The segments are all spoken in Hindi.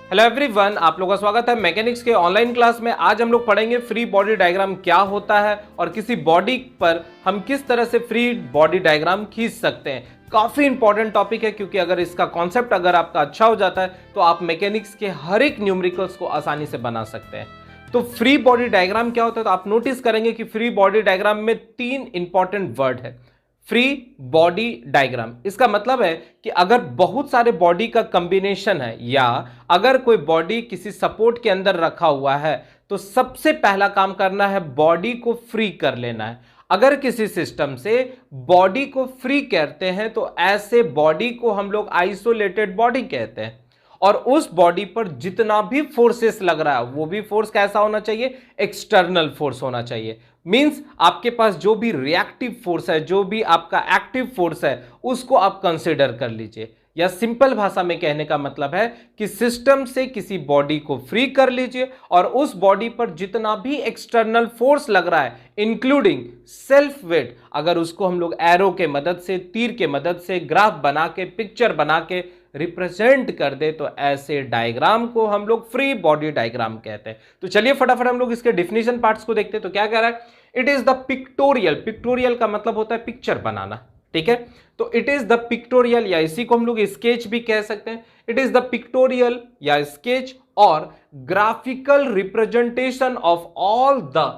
हेलो एवरीवन, आप लोगों का स्वागत है मैकेनिक्स के ऑनलाइन क्लास में। आज हम लोग पढ़ेंगे फ्री बॉडी डायग्राम क्या होता है और किसी बॉडी पर हम किस तरह से फ्री बॉडी डायग्राम खींच सकते हैं। काफी इंपॉर्टेंट टॉपिक है क्योंकि अगर इसका कॉन्सेप्ट अगर आपका अच्छा हो जाता है तो आप मैकेनिक्स के हर एक न्यूमेरिकल्स को आसानी से बना सकते हैं। तो फ्री बॉडी डायग्राम क्या होता है, तो आप नोटिस करेंगे कि फ्री बॉडी डायग्राम में 3 इंपॉर्टेंट वर्ड है। फ्री बॉडी डायग्राम, इसका मतलब है कि अगर बहुत सारे बॉडी का कॉम्बिनेशन है या अगर कोई बॉडी किसी सपोर्ट के अंदर रखा हुआ है तो सबसे पहला काम करना है बॉडी को फ्री कर लेना है। अगर किसी सिस्टम से बॉडी को फ्री करते हैं तो ऐसे बॉडी को हम लोग आइसोलेटेड बॉडी कहते हैं। और उस बॉडी पर जितना भी फोर्सेस लग रहा है वो भी फोर्स कैसा होना चाहिए, एक्सटर्नल फोर्स होना चाहिए। मींस आपके पास जो भी रिएक्टिव फोर्स है, जो भी आपका एक्टिव फोर्स है, उसको आप कंसीडर कर लीजिए। या सिंपल भाषा में कहने का मतलब है कि सिस्टम से किसी बॉडी को फ्री कर लीजिए और उस बॉडी पर जितना भी एक्सटर्नल फोर्स लग रहा है इंक्लूडिंग सेल्फ वेट, अगर उसको हम लोग एरो के मदद से, तीर के मदद से, ग्राफ बना के, पिक्चर बना के रिप्रेजेंट कर दे तो ऐसे डायग्राम को हम लोग फ्री बॉडी डायग्राम कहते हैं। तो चलिए फटाफट हम लोग इसके डिफिनीशन पार्ट्स को देखते हैं। तो क्या कह रहा है, it is the pictorial. Pictorial का मतलब होता है पिक्चर बनाना, ठीक है। तो इट इज द पिक्टोरियल या इसी को हम लोग स्केच भी कह सकते हैं। इट इज द पिक्टोरियल या स्केच और graphical representation of all the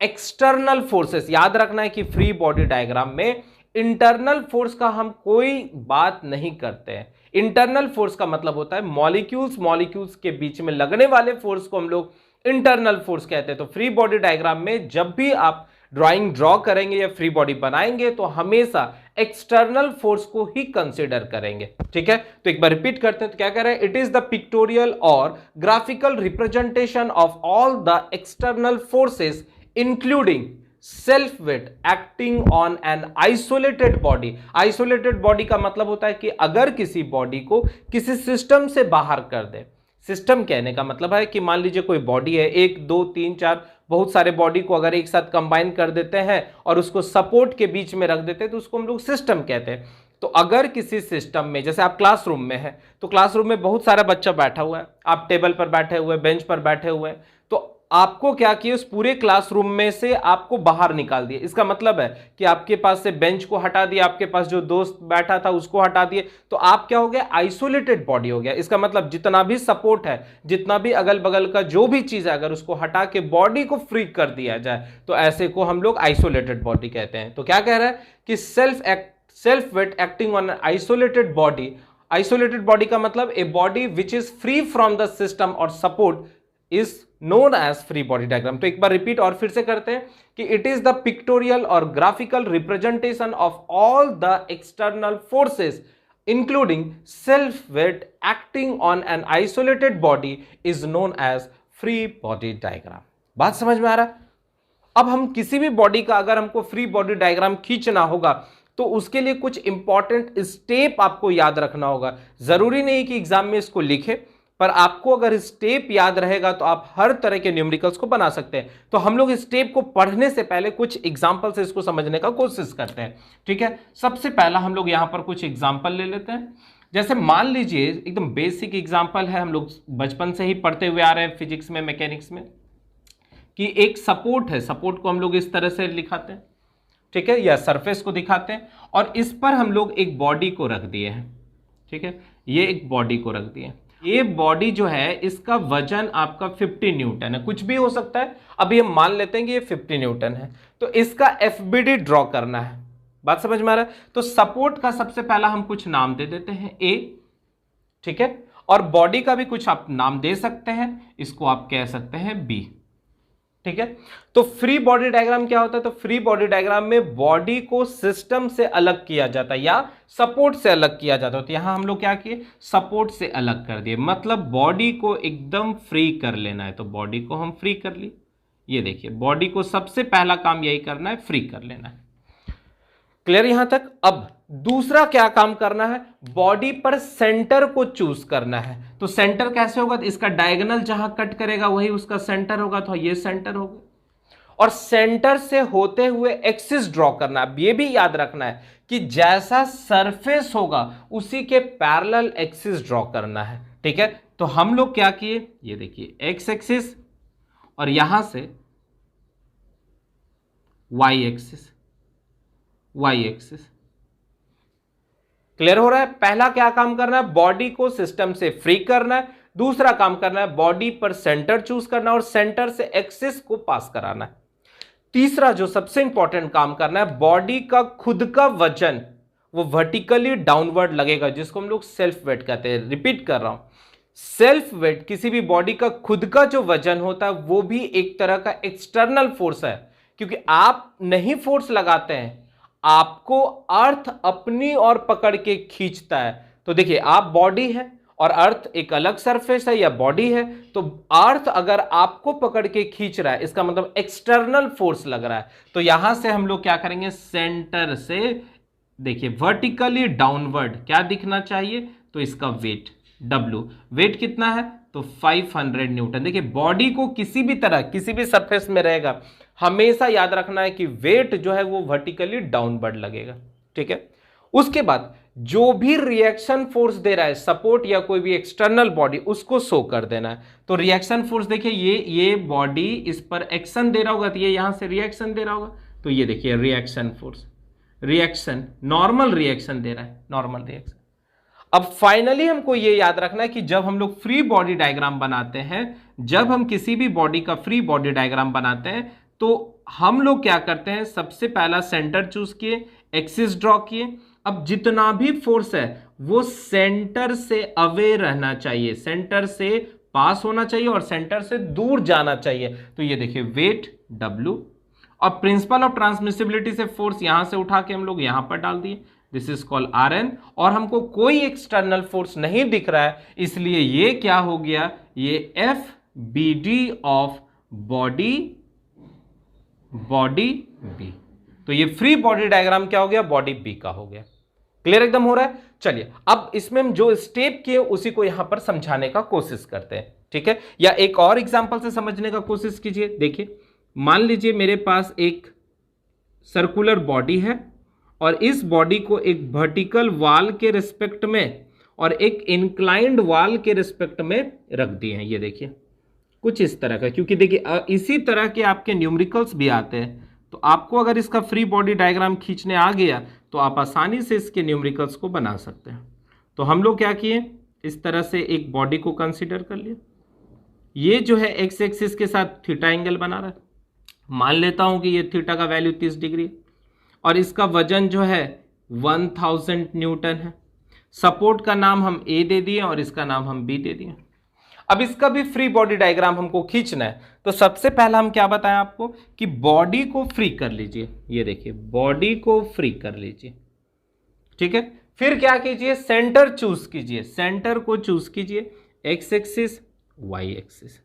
external forces. याद रखना है कि फ्री बॉडी डायग्राम में इंटरनल फोर्स का हम कोई बात नहीं करते हैं। इंटरनल फोर्स का मतलब होता है मॉलिक्यूल्स के बीच में लगने वाले फोर्स को हम लोग इंटरनल फोर्स कहते हैं। तो फ्री बॉडी डायग्राम में जब भी आप ड्राइंग ड्रॉ करेंगे या फ्री बॉडी बनाएंगे तो हमेशा एक्सटर्नल फोर्स को ही कंसीडर करेंगे, ठीक है। तो एक बार रिपीट करते हैं। तो क्या कह रहे हैं, इट इज द पिक्टोरियल और graphical representation of all the external forces including self weight acting on an isolated body. Isolated body का मतलब होता है कि अगर किसी बॉडी को किसी सिस्टम से बाहर कर दे। सिस्टम कहने का मतलब है कि मान लीजिए कोई बॉडी है, 1 2 3 4 बहुत सारे बॉडी को अगर एक साथ कंबाइन कर देते हैं और उसको सपोर्ट के बीच में रख देते हैं तो उसको हम लोग सिस्टम कहते हैं। तो अगर किसी सिस्टम में, जैसे आप क्लासरूम में है तो क्लासरूम में बहुत सारा बच्चा बैठा हुआ है, आप टेबल पर बैठे हुए, बेंच पर बैठे हुए हैं, तो आपको क्या किया, उस पूरे क्लासरूम में से आपको बाहर निकाल दिया। इसका मतलब है कि आपके पास से बेंच को हटा दिया, आपके पास जो दोस्त बैठा था उसको हटा दिए, तो आप क्या हो गया, आइसोलेटेड बॉडी हो गया। इसका मतलब जितना भी सपोर्ट है, जितना भी अगल बगल का जो भी चीज है, अगर उसको हटा के बॉडी को फ्री कर दिया जाए तो ऐसे को हम लोग आइसोलेटेड बॉडी कहते हैं। तो क्या कह रहा है कि self weight acting on isolated body. Isolated body का मतलब a body which is free from the system और support is known as free body diagram. तो एक बार रिपीट और फिर से करते हैं कि इट इज द पिक्टोरियल और graphical representation of all the external forces including self weight acting on an isolated body is known as free body diagram. बात समझ में आ रहा है? अब हम किसी भी बॉडी का अगर हमको फ्री बॉडी डायग्राम खींचना होगा तो उसके लिए कुछ इंपॉर्टेंट स्टेप आपको याद रखना होगा। जरूरी नहीं कि एग्जाम में इसको लिखे, पर आपको अगर स्टेप याद रहेगा तो आप हर तरह के न्यूमेरिकल्स को बना सकते हैं। तो हम लोग स्टेप को पढ़ने से पहले कुछ एग्जांपल से इसको समझने का कोशिश करते हैं, ठीक है। सबसे पहला हम लोग यहां पर कुछ एग्जांपल ले लेते हैं। जैसे मान लीजिए एकदम बेसिक एग्जांपल है, हम लोग बचपन से ही पढ़ते हुए आ रहे हैं फिजिक्स में, मैकेनिक्स में, कि एक सपोर्ट है। सपोर्ट को हम लोग इस तरह से दिखाते हैं, ठीक है, या सरफेस को दिखाते हैं और इस पर हम लोग एक बॉडी को रख दिए हैं, ठीक है। ये एक बॉडी को रख दिए। ये बॉडी जो है इसका वजन आपका 50 न्यूटन है, कुछ भी हो सकता है। अभी हम मान लेते हैं कि ये 50 न्यूटन है, तो इसका एफबीडी ड्रॉ करना है। बात समझ में आ रहा है? तो सपोर्ट का सबसे पहला हम कुछ नाम दे देते हैं ए, ठीक है, और बॉडी का भी कुछ आप नाम दे सकते हैं, इसको आप कह सकते हैं बी, ठीक है। तो फ्री बॉडी डायग्राम क्या होता है, तो फ्री बॉडी डायग्राम में बॉडी को सिस्टम से अलग किया जाता है या सपोर्ट से अलग किया जाता है। तो यहां हम लोग क्या किए, सपोर्ट से अलग कर दिए, मतलब बॉडी को एकदम फ्री कर लेना है। तो बॉडी को हम फ्री कर ली, ये देखिए बॉडी को सबसे पहला काम यही करना है, फ्री कर लेना है। क्लियर यहां तक? अब दूसरा क्या काम करना है, बॉडी पर सेंटर को चूज करना है। तो सेंटर कैसे होगा, तो इसका डायगोनल जहां कट करेगा वही उसका सेंटर होगा, तो ये सेंटर होगा। और सेंटर से होते हुए एक्सिस ड्रॉ करना है। अब ये भी याद रखना है कि जैसा सरफेस होगा उसी के पैरेलल एक्सिस ड्रॉ करना है, ठीक है, तो हम लोग क्या किए, ये देखिए एक्स एक्सिस और यहां से Y axis, Y axis. Clear हो रहा है? पहला क्या काम करना है, बॉडी को सिस्टम से फ्री करना है। दूसरा काम करना है, बॉडी पर सेंटर चूज करना है और सेंटर से एक्सिस को पास कराना है। तीसरा जो सबसे इंपॉर्टेंट काम करना है, बॉडी का खुद का वजन वो वर्टिकली डाउनवर्ड लगेगा, जिसको हम लोग सेल्फ वेट कहते हैं। रिपीट कर रहा हूं, सेल्फ वेट किसी भी बॉडी का खुद का जो वजन होता है वो भी एक तरह का एक्सटर्नल फोर्स है, क्योंकि आप नहीं फोर्स लगाते हैं, आपको अर्थ अपनी ओर पकड़ के खींचता है। तो देखिए, आप बॉडी है और अर्थ एक अलग सरफेस है या बॉडी है, तो अर्थ अगर आपको पकड़ के खींच रहा है, इसका मतलब एक्सटर्नल फोर्स लग रहा है। तो यहां से हम लोग क्या करेंगे, सेंटर से देखिए वर्टिकली डाउनवर्ड क्या दिखना चाहिए, तो इसका वेट W, वेट कितना है, तो 500 न्यूटन। देखिए, बॉडी को किसी भी तरह किसी भी सरफेस में रहेगा, हमेशा याद रखना है कि वेट जो है वो वर्टिकली डाउनवर्ड लगेगा। ठीक है, उसके बाद जो भी रिएक्शन फोर्स दे रहा है, सपोर्ट या कोई भी एक्सटर्नल बॉडी, उसको शो कर देना है। तो रिएक्शन फोर्स देखिए, ये बॉडी इस पर एक्शन दे रहा होगा, तो ये यहां से रिएक्शन दे रहा होगा, तो ये देखिए reaction force, reaction normal reaction दे रहा है, नॉर्मल रिएक्शन। अब फाइनली हमको ये याद रखना है कि जब हम लोग फ्री बॉडी डायग्राम बनाते हैं, जब हम किसी भी बॉडी का फ्री बॉडी डायग्राम बनाते हैं, तो हम लोग क्या करते हैं, सबसे पहला सेंटर चूज किए, एक्सिस ड्रॉ किए। अब जितना भी फोर्स है वो सेंटर से अवे रहना चाहिए, सेंटर से पास होना चाहिए और सेंटर से दूर जाना चाहिए। तो ये देखिए वेट W, और प्रिंसिपल ऑफ ट्रांसमिसिबिलिटी से फोर्स यहां से उठा के हम लोग यहां पर डाल दिए, दिस इज कॉल्ड Rn। और हमको कोई एक्सटर्नल फोर्स नहीं दिख रहा है, इसलिए ये क्या हो गया, ये FBD ऑफ बॉडी B। तो ये फ्री बॉडी डायग्राम क्या हो गया, बॉडी B का हो गया। क्लियर एकदम हो रहा है? चलिए, अब इसमें हम जो स्टेप किए उसी को यहां पर समझाने का कोशिश करते हैं। ठीक है, या एक और एग्जांपल से समझने का कोशिश कीजिए। देखिए, मान लीजिए मेरे पास एक सर्कुलर बॉडी है और इस बॉडी को एक वर्टिकल वॉल के रिस्पेक्ट में और एक इंक्लाइंड वॉल के रिस्पेक्ट में रख दिए हैं। ये देखिए कुछ इस तरह का, क्योंकि देखिए इसी तरह के आपके न्यूमेरिकल्स भी आते हैं, तो आपको अगर इसका फ्री बॉडी डायग्राम खींचने आ गया तो आप आसानी से इसके न्यूमेरिकल्स को बना सकते हैं। तो हम लोग क्या किए, इस तरह से एक बॉडी को कंसीडर कर लिए। ये जो है एक्स एक्सिस के साथ थीटा एंगल बना रहा है, मान लेता हूं कि ये थीटा का वैल्यू 30 डिग्री है और इसका वजन जो है 1000 न्यूटन है। सपोर्ट का नाम हम A दे दिए और इसका नाम हम B दे दिए। अब इसका भी फ्री बॉडी डायग्राम हमको खींचना है, तो सबसे पहला हम क्या बताएं आपको कि बॉडी को फ्री कर लीजिए। ये देखिए बॉडी को फ्री कर लीजिए, ठीक है। फिर क्या कीजिए, सेंटर चूज कीजिए, सेंटर को चूज कीजिए, एक्स एक्सिस वाई एक्सिस।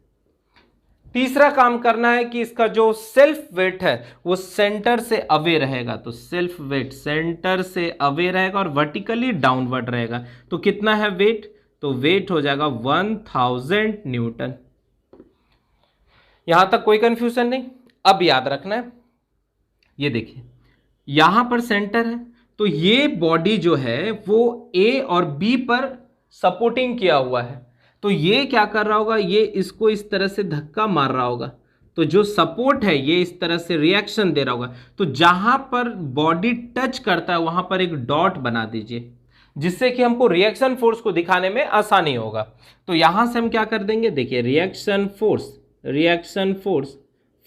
तीसरा काम करना है कि इसका जो सेल्फ वेट है वो सेंटर से अवे रहेगा, तो सेल्फ वेट सेंटर से अवे रहेगा और वर्टिकली डाउनवर्ड रहेगा। तो कितना है वेट, तो वेट हो जाएगा 1000 न्यूटन। यहां तक कोई कंफ्यूजन नहीं। अब याद रखना है, ये देखिए यहां पर सेंटर है, तो ये बॉडी जो है वो ए और बी पर सपोर्टिंग किया हुआ है, तो ये क्या कर रहा होगा, ये इसको इस तरह से धक्का मार रहा होगा, तो जो सपोर्ट है ये इस तरह से रिएक्शन दे रहा होगा। तो जहां पर बॉडी टच करता है वहां पर एक डॉट बना दीजिए, जिससे कि हमको रिएक्शन फोर्स को दिखाने में आसानी होगा। तो यहां से हम क्या कर देंगे, देखिए reaction force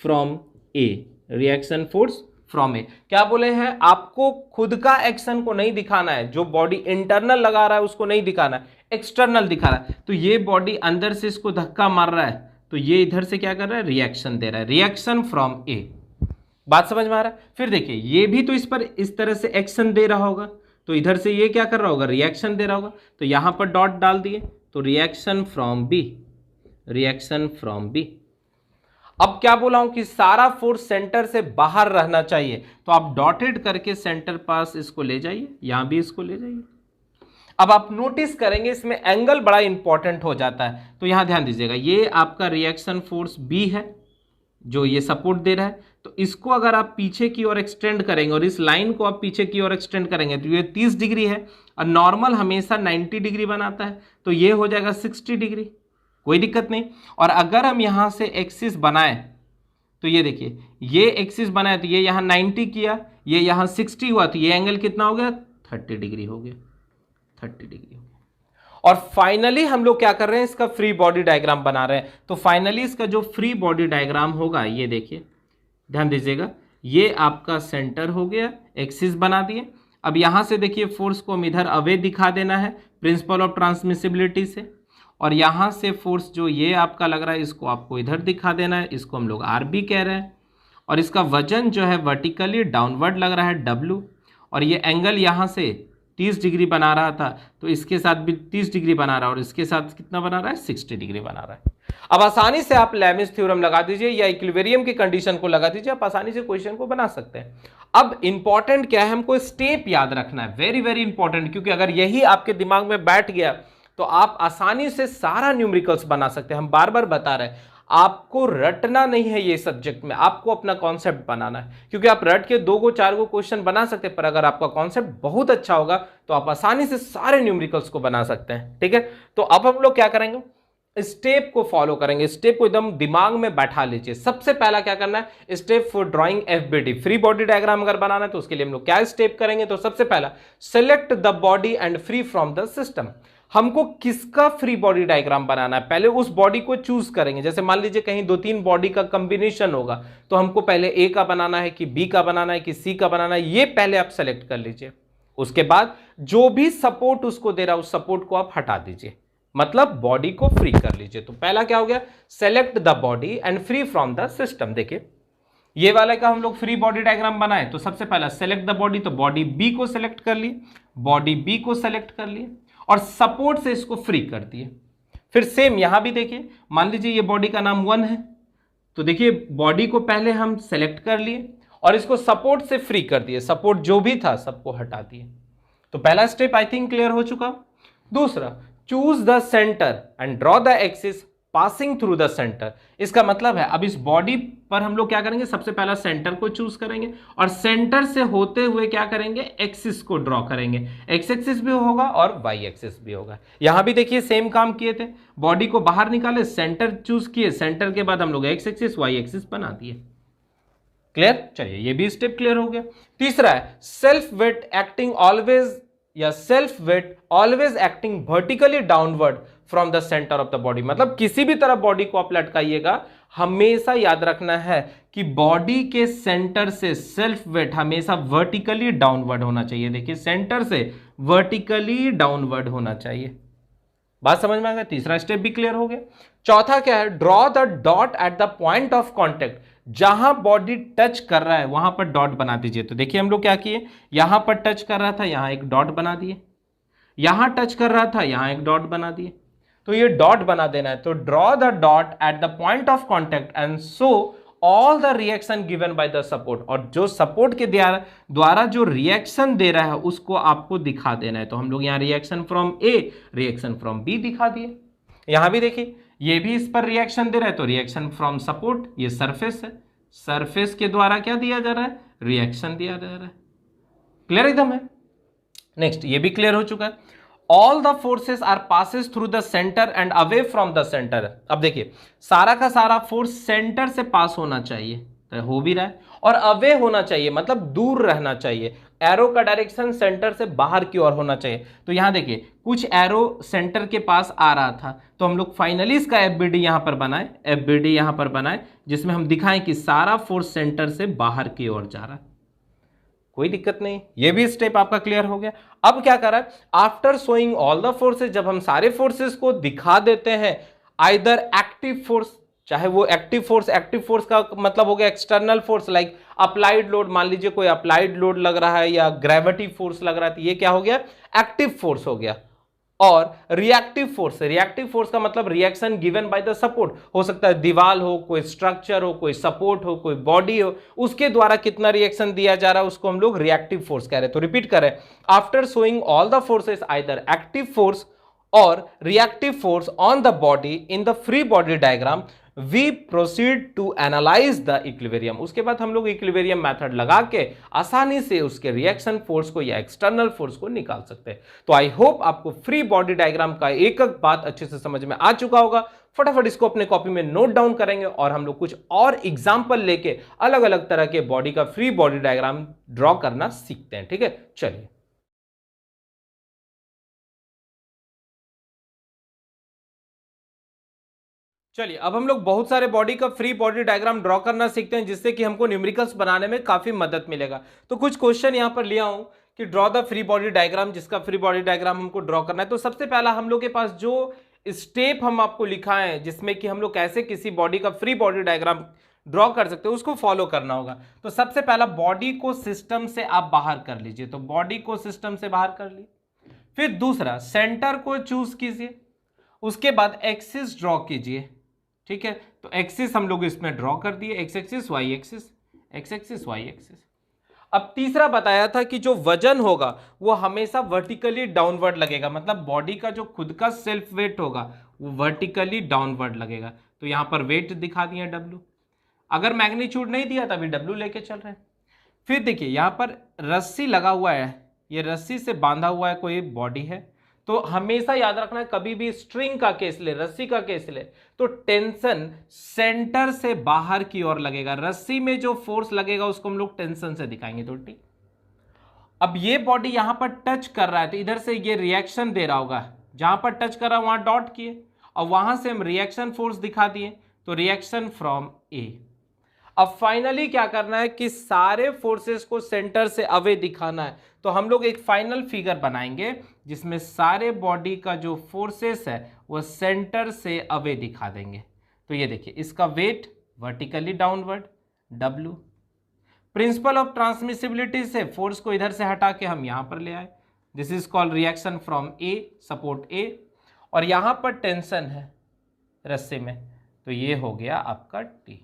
from A, reaction force from A. क्या बोले हैं, आपको खुद का एक्शन को नहीं दिखाना है, जो बॉडी इंटरनल लगा रहा है उसको नहीं दिखाना है, एक्सटर्नल दिखा रहा है। तो ये बॉडी अंदर से इसको धक्का मार रहा है, तो ये इधर से क्या कर रहा है, रिएक्शन दे रहा है, रिएक्शन फ्रॉम ए। बात समझ में आ रहा है? फिर देखिए ये भी तो इस पर इस तरह से एक्शन दे रहा होगा, तो इधर से ये क्या कर रहा होगा, रिएक्शन दे रहा होगा, तो यहां पर डॉट डाल दिए, तो reaction from B, reaction from B. अब क्या बोला हूं कि सारा फोर्स सेंटर से बाहर रहना चाहिए, तो आप डॉटेड करके सेंटर पास इसको ले जाइए, यहां भी इसको ले जाइए। अब आप नोटिस करेंगे इसमें एंगल बड़ा इंपॉर्टेंट हो जाता है, तो यहां ध्यान दीजिएगा, ये आपका रिएक्शन फोर्स बी है जो ये सपोर्ट दे रहा है, तो इसको अगर आप पीछे की ओर एक्सटेंड करेंगे और इस लाइन को आप पीछे की ओर एक्सटेंड करेंगे तो ये 30 डिग्री है और नॉर्मल हमेशा 90 डिग्री बनाता है, तो ये हो जाएगा 60 डिग्री, कोई दिक्कत नहीं। और अगर हम यहां से एक्सिस बनाए तो ये देखिए, ये एक्सिस बनाए तो ये यहां 90 किया, ये यहां 60 हुआ, तो ये एंगल कितना हो गया, 30 डिग्री हो गया, 30 डिग्री हो गया। और फाइनली हम लोग क्या कर रहे हैं, इसका फ्री बॉडी डायग्राम बना रहे हैं। तो फाइनली इसका जो फ्री बॉडी डायग्राम होगा, ये देखिए, ध्यान दीजिएगा, ये आपका सेंटर हो गया, एक्सिस बना दिए। अब यहां से देखिए फोर्स को हम इधर अवे दिखा देना है प्रिंसिपल ऑफ ट्रांसमिसिबिलिटी से, और यहां से फोर्स जो ये आपका लग रहा है इसको आपको इधर दिखा देना है, इसको हम लोग आरबी कह रहे हैं। और इसका वजन जो है वर्टिकली डाउनवर्ड लग रहा है डब्ल्यू, और ये एंगल यहाँ से 30 डिग्री बना रहा था तो इसके साथ भी 30 डिग्री बना रहा है, और इसके साथ कितना बना रहा है, 60 डिग्री बना रहा है। अब आसानी से आप लेमिस थ्योरम लगा दीजिए या इक्विलिब्रियम की कंडीशन को लगा दीजिए, आप आसानी से क्वेश्चन को बना सकते हैं। अब इंपॉर्टेंट क्या है, हमको स्टेप याद रखना है, वेरी वेरी इंपॉर्टेंट, क्योंकि अगर यही आपके दिमाग में बैठ गया तो आप आसानी से सारा न्यूमेरिकल्स बना सकते हैं। हम बार बार बता रहे हैं, आपको रटना नहीं है ये सब्जेक्ट में, आपको अपना कॉन्सेप्ट बनाना है, क्योंकि आप रट के 2 को 4 को क्वेश्चन बना सकते हैं, पर अगर आपका कॉन्सेप्ट बहुत अच्छा होगा तो आप आसानी से सारे न्यूमेरिकल्स को बना सकते हैं। ठीक है, तो अब हम लोग क्या करेंगे, स्टेप को फॉलो करेंगे, स्टेप को एकदम दिमाग में बैठा लीजिए। सबसे पहला क्या करना है, step for drawing FBD, free body diagram अगर बनाना है तो उसके लिए हम लोग क्या स्टेप करेंगे, तो सबसे पहला select the body and free from the system. हमको किसका फ्री बॉडी डायग्राम बनाना है, पहले उस बॉडी को चूज करेंगे। जैसे मान लीजिए कहीं 2-3 बॉडी का कॉम्बिनेशन होगा, तो हमको पहले ए का बनाना है कि बी का बनाना है कि सी का बनाना है, ये पहले आप सेलेक्ट कर लीजिए। उसके बाद जो भी सपोर्ट उसको दे रहा है उस सपोर्ट को आप हटा दीजिए, मतलब बॉडी को फ्री कर लीजिए। तो पहला क्या हो गया, select the body and free from the system. देखिए ये वाला का हम लोग फ्री बॉडी डायग्राम बनाए, तो सबसे पहला सेलेक्ट द बॉडी, तो बॉडी बी को सेलेक्ट कर लिए, बॉडी बी को सेलेक्ट कर लिए और सपोर्ट से इसको फ्री कर दिए। फिर सेम यहां भी देखिए, मान लीजिए ये बॉडी का नाम 1 है, तो देखिए बॉडी को पहले हम सेलेक्ट कर लिए और इसको सपोर्ट से फ्री कर दिए, सपोर्ट जो भी था सबको हटा दिए। तो पहला स्टेप आई थिंक क्लियर हो चुका। दूसरा, choose the centre and draw the axis passing through the centre. इसका मतलब है अब इस बॉडी पर हम लोग क्या करेंगे, सबसे पहला सेंटर को चूज करेंगे और सेंटर से होते हुए क्या करेंगे, एक्सिस को ड्रॉ करेंगे। एक्स एक्सिस भी होगा और वाई एक्सिस भी होगा। यहां भी देखिए सेम काम किए थे, बॉडी को बाहर निकाले, सेंटर चूज किए, सेंटर के बाद हम लोग एक्स एक्सिस वाई एक्सिस बना दिए। क्लियर, चलिए ये भी स्टेप क्लियर हो गया। तीसरा है सेल्फ वेट एक्टिंग ऑलवेज या self weight always acting vertically downward from the centre of the body. मतलब किसी भी तरह बॉडी को आप लटकाइएगा, हमेशा याद रखना है कि बॉडी के सेंटर से सेल्फ वेट हमेशा वर्टिकली डाउनवर्ड होना चाहिए। देखिए सेंटर से वर्टिकली डाउनवर्ड होना चाहिए। बात समझ में आ गया, तीसरा स्टेप भी क्लियर हो गया। चौथा क्या है, draw the dot at the point of contact. जहां बॉडी टच कर रहा है वहां पर डॉट बना दीजिए। तो देखिए हम लोग क्या किए, यहां पर टच कर रहा था, यहां एक डॉट बना दिए, यहां टच कर रहा था, यहां एक डॉट बना दिए। तो ये डॉट बना देना है। तो draw the dot at the point of contact and show all the reaction given by the support. और जो सपोर्ट के द्वारा जो रिएक्शन दे रहा है उसको आपको दिखा देना है। तो हम लोग यहाँ reaction from A, reaction from B दिखा दिए। यहां भी देखिए ये भी इस पर रिएक्शन दे रहा है, तो रिएक्शन फ्रॉम सपोर्ट, ये सरफेस है, सरफेस के द्वारा क्या दिया जा रहा है, रिएक्शन दिया जा रहा है। क्लियर एकदम है। नेक्स्ट, ये भी क्लियर हो चुका है। All the forces are passes through the centre and away from the centre. अब देखिए सारा का सारा फोर्स सेंटर से पास होना चाहिए, तो हो भी रहा है, और अवे होना चाहिए मतलब दूर रहना चाहिए। एरो का डायरेक्शन सेंटर से बाहर की ओर होना चाहिए। तो यहां देखिए कुछ एरो सेंटर के पास आ रहा था, तो हम लोग फाइनली इसका एफबीडी यहां पर बनाए, एफबीडी यहां पर बनाए, जिसमें हम दिखाएं कि सारा फोर्स सेंटर से बाहर की ओर जा रहा है। कोई दिक्कत नहीं, ये भी स्टेप आपका क्लियर हो गया। अब क्या कर रहा है, after showing all the forces, जब हम सारे फोर्सेस को दिखा देते हैं, आइदर एक्टिव फोर्स, चाहे वो एक्टिव फोर्स का मतलब हो गया external force like applied load, मान लीजिए कोई अप्लाइड लोड लग रहा है या ग्रेविटी फोर्स लग रहा है, तो ये क्या हो गया, एक्टिव फोर्स हो गया। और रिएक्टिव फोर्स का मतलब reaction given by the support, हो सकता है दीवार हो, कोई स्ट्रक्चर हो, कोई सपोर्ट हो, कोई बॉडी हो, उसके द्वारा कितना रिएक्शन दिया जा रहा है उसको हम लोग रिएक्टिव फोर्स कह रहे हैं। तो रिपीट करें, after showing all the forces either active force और reactive force on the body in the free body diagram, we proceed to analyse the equilibrium. उसके बाद हम लोग इक्विलिब्रियम मेथड लगा के आसानी से उसके रिएक्शन फोर्स को या एक्सटर्नल फोर्स को निकाल सकते हैं। तो आई होप आपको फ्री बॉडी डायग्राम का एक एक बात अच्छे से समझ में आ चुका होगा। फटाफट इसको अपने कॉपी में नोट डाउन करेंगे और हम लोग कुछ और एग्जाम्पल लेके अलग अलग तरह के बॉडी का फ्री बॉडी डायग्राम ड्रॉ करना सीखते हैं। ठीक है, चलिए। चलिए अब हम लोग बहुत सारे बॉडी का फ्री बॉडी डायग्राम ड्रॉ करना सीखते हैं, जिससे कि हमको न्यूमेरिकल्स बनाने में काफी मदद मिलेगा। तो कुछ क्वेश्चन यहां पर लिया हूं कि draw the free body diagram, जिसका फ्री बॉडी डायग्राम हमको ड्रॉ करना है। तो सबसे पहला हम लोग के पास जो स्टेप हम आपको लिखाए हैं जिसमें कि हम लोग कैसे किसी बॉडी का फ्री बॉडी डायग्राम ड्रॉ कर सकते हैं, उसको फॉलो करना होगा। तो सबसे पहला बॉडी को सिस्टम से आप बाहर कर लीजिए। तो बॉडी को सिस्टम से बाहर कर ली। फिर दूसरा, सेंटर को चूज कीजिए। उसके बाद एक्सिस ड्रॉ कीजिए। ठीक है, तो एक्सिस हम लोग इसमें ड्रॉ कर दिए, X axis Y axis, X axis Y axis. अब तीसरा बताया था कि जो वजन होगा वो हमेशा वर्टिकली डाउनवर्ड लगेगा, मतलब बॉडी का जो खुद का सेल्फ वेट होगा वो वर्टिकली डाउनवर्ड लगेगा। तो यहां पर वेट दिखा दिया W, अगर मैग्नीट्यूड नहीं दिया तभी W लेके चल रहे हैं। फिर देखिए यहां पर रस्सी लगा हुआ है, ये रस्सी से बांधा हुआ है कोई बॉडी है। तो हमेशा याद रखना है, कभी भी स्ट्रिंग का केस ले, रस्सी का केस ले, तो टेंशन सेंटर से बाहर की ओर लगेगा। रस्सी में जो फोर्स लगेगा उसको हम लोग टेंशन से दिखाएंगे। तो ठीक, अब ये बॉडी यहां पर टच कर रहा है तो इधर से ये रिएक्शन दे रहा होगा, जहां पर टच कर रहा है वहां डॉट किए और वहां से हम रिएक्शन फोर्स दिखा दिए, तो रिएक्शन फ्रॉम ए। अब फाइनली क्या करना है कि सारे फोर्सेस को सेंटर से अवे दिखाना है। तो हम लोग एक फाइनल फिगर बनाएंगे जिसमें सारे बॉडी का जो फोर्सेस है वो सेंटर से अवे दिखा देंगे। तो ये देखिए, इसका weight vertically downward W। Principle of transmissibility से फोर्स को इधर से हटा के हम यहां पर ले आए, this is called reaction from A, support A. और यहां पर टेंशन है रस्से में, तो ये हो गया आपका T।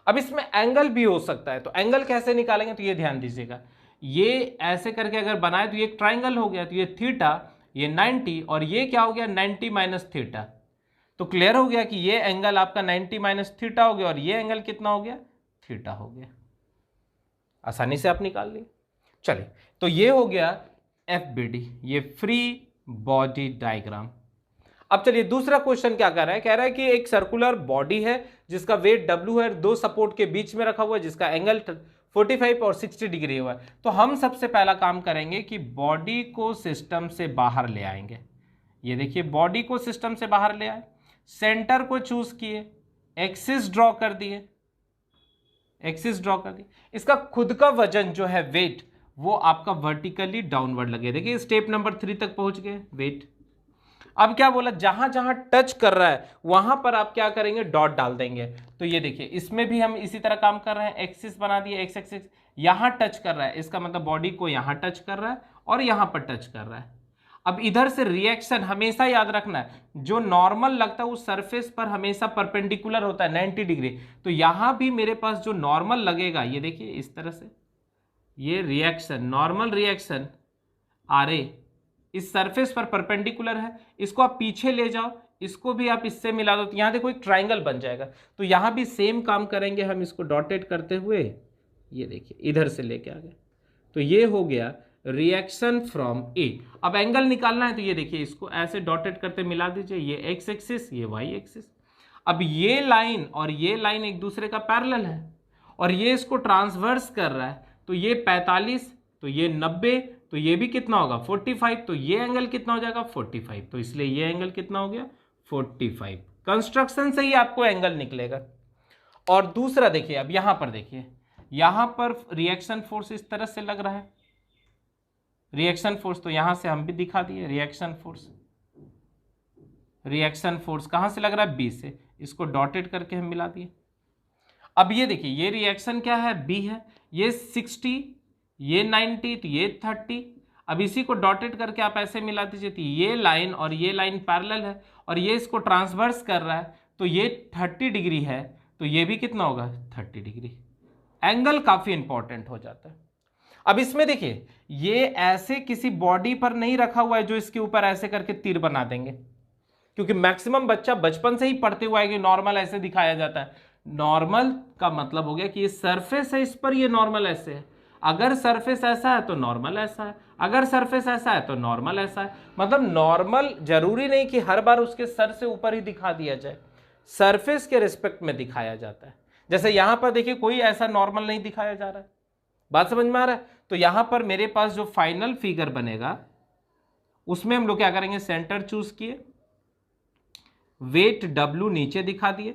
अब इसमें एंगल भी हो सकता है, तो एंगल कैसे निकालेंगे तो ये ध्यान दीजिएगा। ये ऐसे करके अगर बनाए तो ये एक ट्राइंगल हो गया, तो ये थीटा, ये 90 और ये क्या हो गया 90 माइनस थीटा। तो क्लियर हो गया कि ये एंगल आपका 90 माइनस थीटा हो गया और ये एंगल कितना हो गया, थीटा हो गया। आसानी से आप निकाल लिए। चलिए, तो ये हो गया FBD, ये फ्री बॉडी डायग्राम। अब चलिए दूसरा क्वेश्चन क्या कर रहा है, कह रहा है कि एक सर्कुलर बॉडी है जिसका वेट W है, दो सपोर्ट के बीच में रखा हुआ है, जिसका एंगल 45 और 60 डिग्री हुआ है। तो हम सबसे पहला काम करेंगे कि बॉडी को सिस्टम से बाहर ले आएंगे। ये देखिए, बॉडी को सिस्टम से बाहर ले आए, सेंटर को चूज किए, एक्सिस ड्रॉ कर दिए, एक्सिस ड्रॉ कर दिए। इसका खुद का वजन जो है वेट, वो आपका वर्टिकली डाउनवर्ड लगे। देखिए स्टेप नंबर 3 तक पहुंच गए, वेट। अब क्या बोला, जहां जहां टच कर रहा है वहां पर आप क्या करेंगे, डॉट डाल देंगे। तो ये देखिए, इसमें भी हम इसी तरह काम कर रहे हैं, एक्सिस बना दिए, एक्स एक्सिस, यहां टच कर रहा है, इसका मतलब बॉडी को यहां टच कर रहा है और यहां पर टच कर रहा है। अब इधर से रिएक्शन हमेशा याद रखना है, जो नॉर्मल लगता है उस सरफेस पर हमेशा परपेंडिकुलर होता है 90 डिग्री। तो यहां भी मेरे पास जो नॉर्मल लगेगा, ये देखिए इस तरह से, ये रिएक्शन, नॉर्मल रिएक्शन RA इस सरफेस पर परपेंडिकुलर है। इसको आप पीछे ले जाओ, इसको भी आप इससे मिला दो, तो यहां देखो एक ट्राइंगल बन जाएगा। तो यहां भी सेम काम करेंगे हम, इसको डॉटेड करते हुए, ये देखिए इधर से लेके आ गए। तो ये हो गया रिएक्शन फ्रॉम ए। अब एंगल निकालना है, तो ये देखिए इसको ऐसे डॉटेड करते मिला दीजिए, ये एक्स एक्सिस, ये वाई एक्सिस। अब ये लाइन और ये लाइन एक दूसरे का पैरेलल है और ये इसको ट्रांसवर्स कर रहा है, तो ये 45, तो ये 90, तो ये भी कितना होगा 45, तो ये एंगल कितना हो जाएगा 45। तो इसलिए ये एंगल कितना हो गया 45। कंस्ट्रक्शन से ही आपको एंगल निकलेगा। और दूसरा देखिए, अब यहां पर देखिए, यहां पर रिएक्शन फोर्स इस तरह से लग रहा है, रिएक्शन फोर्स, तो यहां से हम भी दिखा दिए रिएक्शन फोर्स। रिएक्शन फोर्स कहां से लग रहा है, B से, इसको डॉटेड करके हम मिला दिए। अब ये देखिए, ये रिएक्शन क्या है, B है, ये 60, ये 90, तो ये 30। अब इसी को डॉटेड करके आप ऐसे मिला दीजिए, तो ये लाइन और ये लाइन पैरेलल है और ये इसको ट्रांसवर्स कर रहा है, तो ये 30 डिग्री है, तो ये भी कितना होगा 30 डिग्री। एंगल काफी इंपॉर्टेंट हो जाता है। अब इसमें देखिए, ये ऐसे किसी बॉडी पर नहीं रखा हुआ है जो इसके ऊपर ऐसे करके तीर बना देंगे, क्योंकि मैक्सिमम बच्चा बचपन से ही पढ़ते हुए आएगा नॉर्मल ऐसे दिखाया जाता है। नॉर्मल का मतलब हो गया कि ये सरफेस है, इस पर ये नॉर्मल ऐसे है। अगर सरफेस ऐसा है तो नॉर्मल ऐसा है, अगर सरफेस ऐसा है तो नॉर्मल ऐसा है। मतलब नॉर्मल जरूरी नहीं कि हर बार उसके सर से ऊपर ही दिखा दिया जाए, सरफेस के रिस्पेक्ट में दिखाया जाता है। जैसे यहां पर देखिए कोई ऐसा नॉर्मल नहीं दिखाया जा रहा है, बात समझ में आ रहा है। तो यहां पर मेरे पास जो फाइनल फिगर बनेगा उसमें हम लोग क्या करेंगे, सेंटर चूज किए, वेट W नीचे दिखा दिए,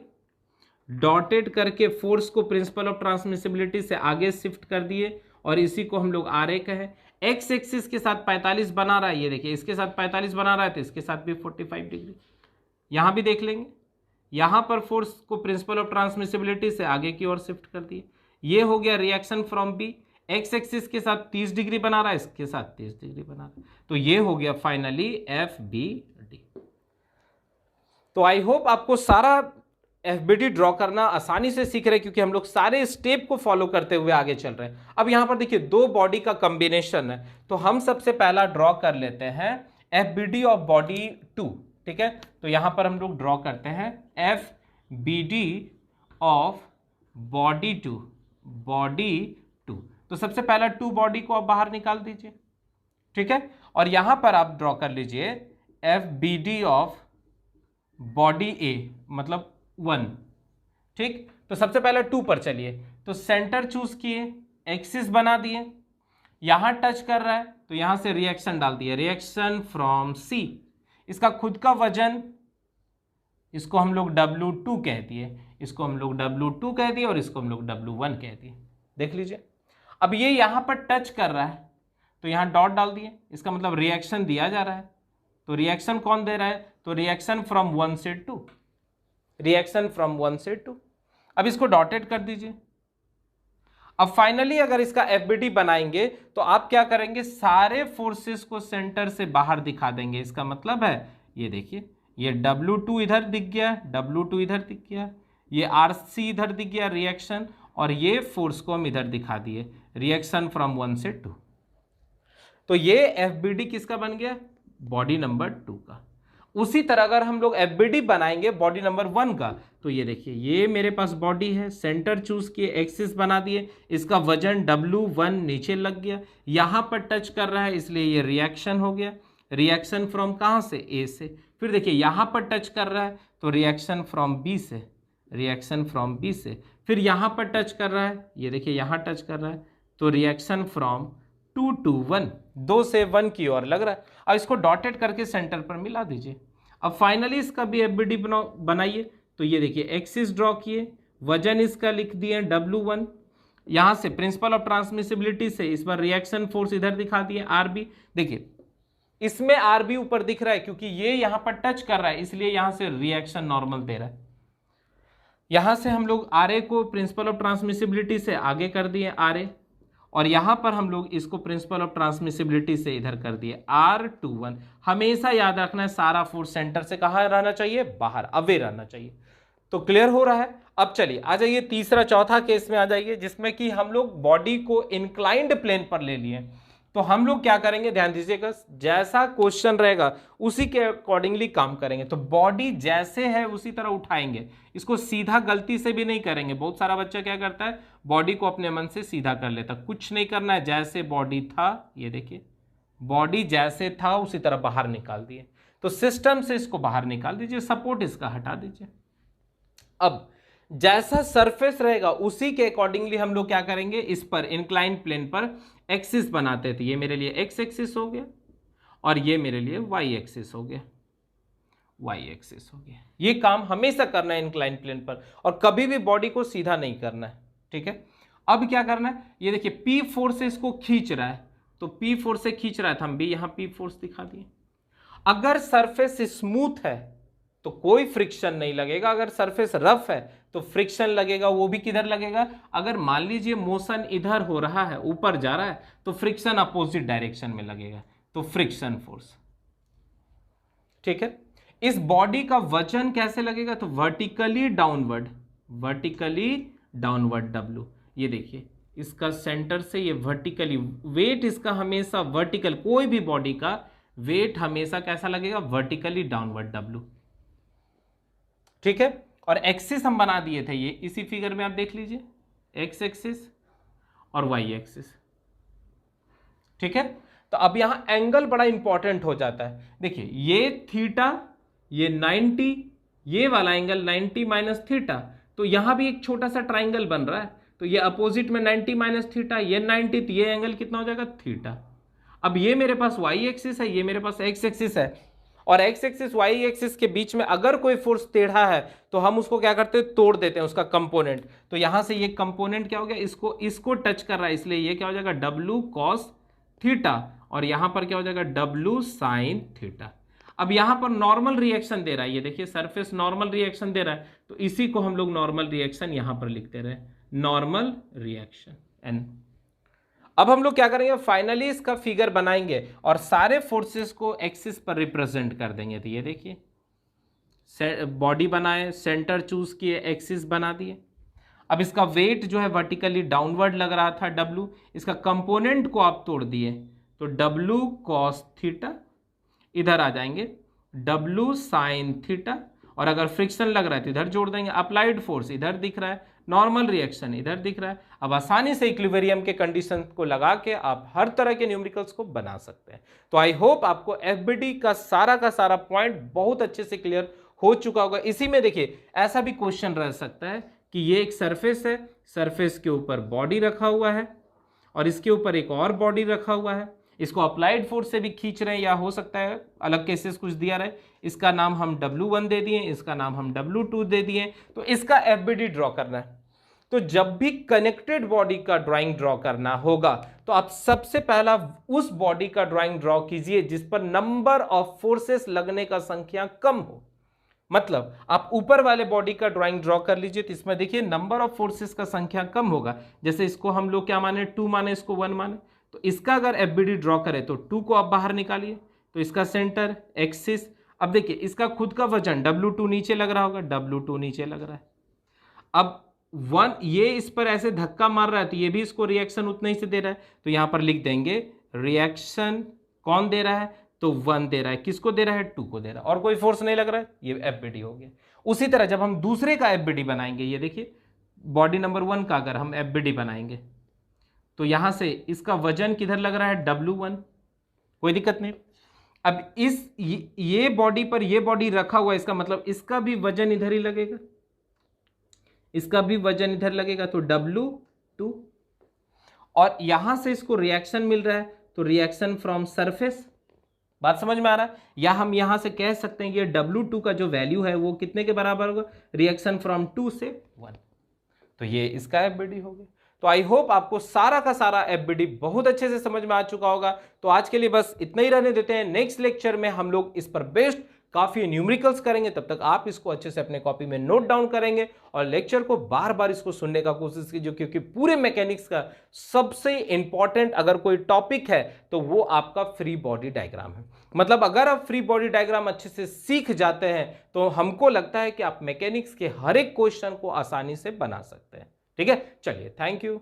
डॉटेड करके फोर्स को प्रिंसिपल ऑफ ट्रांसमिसिबिलिटी से आगे शिफ्ट कर दिए और इसी को हम लोग RA कहें। एक्स एक्सिस के साथ 45 बना रहा है, ये देखिए इसके साथ 45 बना रहा है तो इसके साथ भी 45 डिग्री। यहां भी देख लेंगे, यहां पर फोर्स को प्रिंसिपल ऑफ ट्रांसमिसिबिलिटी से आगे की ओर शिफ्ट कर दिए। ये हो गया reaction from B। X axis के साथ 30 डिग्री बना रहा है, इसके साथ 30 डिग्री बना रहा है, तो ये हो गया फाइनली FBD। तो आई होप आपको सारा FBD ड्रॉ करना आसानी से सीख रहे, क्योंकि हम लोग सारे स्टेप को फॉलो करते हुए आगे चल रहे हैं। अब यहां पर देखिए दो बॉडी का कॉम्बिनेशन है, तो हम सबसे पहला ड्रॉ कर लेते हैं FBD ऑफ बॉडी 2, ठीक है। तो यहां पर हम लोग ड्रॉ करते हैं FBD ऑफ बॉडी 2। तो सबसे पहला 2 बॉडी को आप बाहर निकाल दीजिए, ठीक है। और यहां पर आप ड्रॉ कर लीजिए FBD ऑफ बॉडी A, मतलब 1, ठीक। तो सबसे पहले 2 पर चलिए, तो सेंटर चूज किए, एक्सिस बना दिए, यहां टच कर रहा है तो यहां से रिएक्शन डाल दिए, रिएक्शन फ्रॉम C। इसका खुद का वजन, इसको हम लोग W2 कह दिए, इसको हम लोग W2 कह दिए और इसको हम लोग W1 कह दिए। देख लीजिए, अब ये यहां पर टच कर रहा है तो यहां डॉट डाल दिए, इसका मतलब रिएक्शन दिया जा रहा है। तो रिएक्शन कौन दे रहा है, तो रिएक्शन फ्रॉम 1 से 2, रिएक्शन फ्रॉम 1 से 2। अब इसको डॉटेड कर दीजिए। अब फाइनली अगर इसका FBD बनाएंगे तो आप क्या करेंगे, सारे फोर्सेस को सेंटर से बाहर दिखा देंगे। इसका मतलब है ये देखिए, ये W2 इधर दिख गया, W2 इधर दिख गया, ये RC इधर दिख गया रिएक्शन, और ये फोर्स को हम इधर दिखा दिए, रिएक्शन फ्रॉम 1 से 2। तो ये FBD किसका बन गया, बॉडी नंबर 2 का। उसी तरह अगर हम लोग FBD बनाएंगे बॉडी नंबर 1 का, तो ये देखिए ये मेरे पास बॉडी है, सेंटर चूज किए, एक्सिस बना दिए, इसका वजन W1 नीचे लग गया, यहां पर टच कर रहा है इसलिए ये रिएक्शन हो गया। रिएक्शन फ्रॉम कहां से, A से। फिर देखिए यहां पर टच कर रहा है तो रिएक्शन फ्रॉम B से, रिएक्शन फ्रॉम B से। फिर यहां पर टच कर रहा है, ये देखिए यहां टच कर रहा है तो रिएक्शन फ्रॉम 2 to 1, 2 से 1 की ओर लग रहा है। अब इसको डॉटेड करके सेंटर पर मिला दीजिए। अब फाइनली इसका भी FBD बनाइए। तो ये देखिए एक्सिस ड्रॉ किए, वजन इसका लिख दिए W1, यहां से प्रिंसिपल ऑफ ट्रांसमिसिबिलिटी से इस बार रिएक्शन फोर्स इधर दिखा दिए RB। देखिए इसमें RB ऊपर दिख रहा है क्योंकि ये यहां पर टच कर रहा है, इसलिए यहां से रिएक्शन नॉर्मल दे रहा है। यहां से हम लोग RA को प्रिंसिपल ऑफ ट्रांसमिसिबिलिटी से आगे कर दिए RA, और यहां पर हम लोग इसको प्रिंसिपल ऑफ ट्रांसमिसिबिलिटी से इधर कर दिए R21। हमेशा याद रखना है सारा फोर्स सेंटर से कहां रहना चाहिए, बाहर, अवे रहना चाहिए। तो क्लियर हो रहा है। अब चलिए आ जाइए तीसरा चौथा केस में आ जाइए, जिसमें कि हम लोग बॉडी को इंक्लाइंड प्लेन पर ले लिए। तो हम लोग क्या करेंगे, ध्यान दीजिएगा, जैसा क्वेश्चन रहेगा उसी के अकॉर्डिंगली काम करेंगे। तो बॉडी जैसे है उसी तरह उठाएंगे, इसको सीधा गलती से भी नहीं करेंगे। बहुत सारा बच्चा क्या करता है, बॉडी को अपने मन से सीधा कर लेता, कुछ नहीं करना है। जैसे बॉडी था, ये देखिए बॉडी जैसे था उसी तरह बाहर निकाल दिए। तो सिस्टम से इसको बाहर निकाल दीजिए, सपोर्ट इसका हटा दीजिए। अब जैसा सरफेस रहेगा उसी के अकॉर्डिंगली हम लोग क्या करेंगे, इस पर इंक्लाइंड प्लेन पर एक्सिस बनाते थे। ये मेरे लिए एक्स एक्सिस हो गया और ये मेरे लिए वाई एक्सिस हो गया, वाई एक्सिस हो गया। ये काम हमेशा करना है इंक्लाइंड प्लेन पर, और कभी भी बॉडी को सीधा नहीं करना है, ठीक है। अब क्या करना है, ये देखिए P फोर्स से इसको खींच रहा है, तो P फोर्स से खींच रहा है, हम भी यहां P फोर्स दिखा दिए। अगर सरफेस स्मूथ है तो कोई फ्रिक्शन नहीं लगेगा, अगर सरफेस रफ है तो फ्रिक्शन लगेगा। वो भी किधर लगेगा, अगर मान लीजिए मोशन इधर हो रहा है, ऊपर जा रहा है, तो फ्रिक्शन अपोजिट डायरेक्शन में लगेगा, तो फ्रिक्शन फोर्स, ठीक है। इस बॉडी का वजन कैसे लगेगा, तो vertically downward, vertically downward W। ये देखिए इसका सेंटर से ये वर्टिकली, वेट इसका हमेशा वर्टिकल, कोई भी बॉडी का वेट हमेशा कैसा लगेगा, वर्टिकली डाउनवर्ड W। ठीक है। और एक्सिस हम बना दिए थे, ये इसी फिगर में आप देख लीजिए, एक्स एक्सिस और वाई एक्सिस। ठीक है, तो अब यहां एंगल बड़ा इंपॉर्टेंट हो जाता है। देखिए ये थीटा, ये 90, ये वाला एंगल 90 माइनस थीटा, तो यहां भी एक छोटा सा ट्राइंगल बन रहा है, तो ये अपोजिट में 90 माइनस थीटा, ये 90, तो ये एंगल कितना हो जाएगा, थीटा। अब ये मेरे पास वाई एक्सिस है, ये मेरे पास एक्स एक्सिस है, और एक्स एक्सिस वाई एक्सिस के बीच में अगर कोई फोर्स टेढ़ा है तो हम उसको क्या करते हैं, तोड़ देते हैं उसका कंपोनेंट। तो यहां से ये कंपोनेंट क्या हो गया, इसको टच कर रहा है, इसलिए ये क्या हो जाएगा, डब्ल्यू कॉस थीटा, और यहां पर क्या हो जाएगा, डब्ल्यू साइन थीटा। अब यहां पर नॉर्मल रिएक्शन दे रहा है, ये देखिए सरफेस नॉर्मल रिएक्शन दे रहा है, तो इसी को हम लोग नॉर्मल रिएक्शन यहां पर लिखते रहे, नॉर्मल रिएक्शन एन। अब हम लोग क्या करेंगे, फाइनली इसका फिगर बनाएंगे और सारे फोर्सेस को एक्सिस पर रिप्रेजेंट कर देंगे। तो ये देखिए बॉडी बनाए, सेंटर चूज किए, एक्सिस बना दिए। अब इसका वेट जो है वर्टिकली डाउनवर्ड लग रहा था W, इसका कंपोनेंट को आप तोड़ दिए तो W cos थीटा, इधर आ जाएंगे W sin थीटा, और अगर फ्रिक्शन लग रहा है तो इधर जोड़ देंगे, अप्लाइड फोर्स इधर दिख रहा है, नॉर्मल रिएक्शन इधर दिख रहा है। अब आसानी से इक्विलिब्रियम के कंडीशन को लगा के आप हर तरह के न्यूमेरिकल्स को बना सकते हैं। तो आई होप आपको एफबीडी का सारा पॉइंट बहुत अच्छे से क्लियर हो चुका होगा। इसी में देखिए ऐसा भी क्वेश्चन रह सकता है कि ये एक सरफेस है, सरफेस के ऊपर बॉडी रखा हुआ है और इसके ऊपर एक और बॉडी रखा हुआ है, इसको अप्लाइड फोर्स से भी खींच रहे हैं, या हो सकता है अलग केसेस कुछ दिया रहे, इसका नाम हम W1 दे दिए, इसका नाम हम W2 दे दिए, तो इसका एफबीडी ड्रॉ करना है। तो जब भी कनेक्टेड बॉडी का ड्राइंग ड्रॉ करना होगा तो आप सबसे पहला उस बॉडी का ड्राइंग ड्रॉ कीजिए जिस पर नंबर ऑफ फोर्सेस लगने का संख्या कम हो। मतलब आप ऊपर वाले बॉडी का ड्राइंग ड्रॉ कर लीजिए, तो इसमें देखिए नंबर ऑफ फोर्सेस का संख्या कम होगा। जैसे इसको हम लोग क्या माने, 2 माने, इसको 1 माने, तो इसका अगर एफबीडी ड्रॉ करें तो 2 को आप बाहर निकालिए, तो इसका सेंटर एक्सिस। अब देखिए इसका खुद का वजन W2 नीचे लग रहा होगा, W2 नीचे लग रहा है। अब 1 ये इस पर ऐसे धक्का मार रहा है, तो ये भी इसको रिएक्शन उतना ही से दे रहा है, तो यहां पर लिख देंगे रिएक्शन कौन दे रहा है, तो 1 दे रहा है। किसको दे रहा है, 2 को दे रहा है, और कोई फोर्स नहीं लग रहा है, ये एफबीडी हो गया। उसी तरह जब हम दूसरे का एफबीडी बनाएंगे, ये देखिए बॉडी नंबर 1 का अगर हम एफबीडी बनाएंगे तो यहां से इसका वजन किधर लग रहा है, W1, कोई दिक्कत नहीं। अब ये बॉडी पर ये बॉडी रखा हुआ है, इसका मतलब इसका भी वजन इधर ही लगेगा, इसका भी वजन इधर लगेगा, तो W2, और यहां से इसको रिएक्शन मिल रहा है, तो रिएक्शन फ्रॉम सरफेस। बात समझ में आ रहा है? या हम यहां से कह सकते हैं कि W2 का जो वैल्यू है वो कितने के बराबर होगा, रिएक्शन फ्रॉम 2 से 1, तो ये इसका एफबीडी हो गया। तो आई होप आपको सारा का सारा एफबीडी बहुत अच्छे से समझ में आ चुका होगा। तो आज के लिए बस इतना ही रहने देते हैं, नेक्स्ट लेक्चर में हम लोग इस पर बेस्ड काफी न्यूमेरिकल्स करेंगे। तब तक आप इसको अच्छे से अपने कॉपी में नोट डाउन करेंगे और लेक्चर को बार बार इसको सुनने का कोशिश कीजिए, क्योंकि पूरे मैकेनिक्स का सबसे इंपॉर्टेंट अगर कोई टॉपिक है तो वो आपका फ्री बॉडी डायग्राम है। मतलब अगर आप फ्री बॉडी डायग्राम अच्छे से सीख जाते हैं तो हमको लगता है कि आप मैकेनिक्स के हर एक क्वेश्चन को आसानी से बना सकते हैं। ठीक है, चलिए, थैंक यू।